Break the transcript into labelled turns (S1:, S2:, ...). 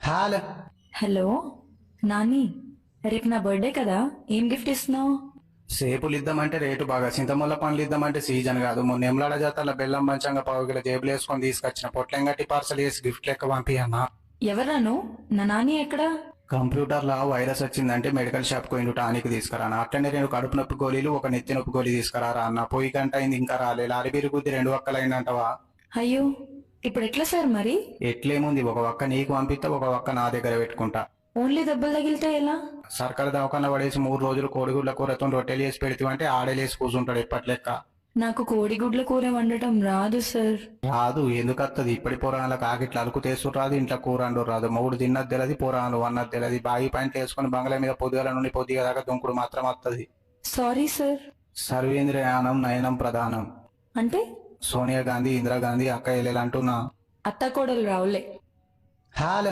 S1: Hello.
S2: Hello Nani, రేపు నా birthday కదా, ఏం గిఫ్ట్ ఇస్తున్నావు?
S1: సేపులు ఇద్దామంటే రేటు బాగా, చింతముల్ల పండ్లు ఇద్దామంటే సీజన్ కాదు. మొన్న ఎమ్లాడ జాతరలో బెల్లం పంచంగా పావు కిలో జేబులు వేసుకొని తీసుకొచ్చిన పొట్లం గట్టి పార్సల్ చేసి గిఫ్ట్ లెక్క పంపియన్నా.
S2: ఎవరాను? నా నాని ఎక్కడా?
S1: కంప్యూటర్ లో వైరస్ వచ్చిందంటే మెడికల్ షాప్ పోయిండు టానిక్ తీసుకురాను. అట్లనే రెండు కడుపు నొప్పి గోళీలు ఒక నెత్తి నొప్పి గోళీ తీసుకురారా అన్న. పోయి గంట అయింది ఇంకా రాలే. లారీ బిరుగుద్ది 2 వక్కలైందంటవా?
S2: అయ్యో, ఇప్పుడు ఎట్లా సార్ మరి?
S1: ఎట్లేముంది, ఒక వక్క నీకు పంపిస్తా, ఒక వక్క నా దగ్గర పెట్టుకుంటా.
S2: ఓన్లీ దెబ్బలు తగిలితే ఎలా?
S1: సర్కారు దవాఖాన పడేసి 3 రోజులు కోడిగుడ్ల కూరతో రొట్టెలు చేసి పెడితే ఆడేలేసి కూర్చుంటాడు ఎప్పట్లెక్క.
S2: నాకు కోడిగుడ్ల కూర వండటం రాదు సార్.
S1: రాదు ఎందుకత్తది? ఇప్పటి పోరాళ్ళకి ఆకిట్లా అలుకు తీసుకు రాదు, ఇంట్లో కూర అండు రాదు. మొగుడు తిన్నది తెలది, పోరాలు అన్నది తెలది. బాగి పాయింట్లు వేసుకుని బంగ్లా మీద పొద్దుగల నుండి పొద్దుగా దాకా దుంకుడు మాత్రం వత్తది.
S2: Sorry sir.
S1: సర్వేంద్రయానం నయనం ప్రధానం.
S2: అంటే
S1: సోనియా గాంధీ, ఇందిరాగాంధీ అక్క ఎల్లెలంటున్నా.
S2: అత్త కోడలు రావులే.
S1: హాల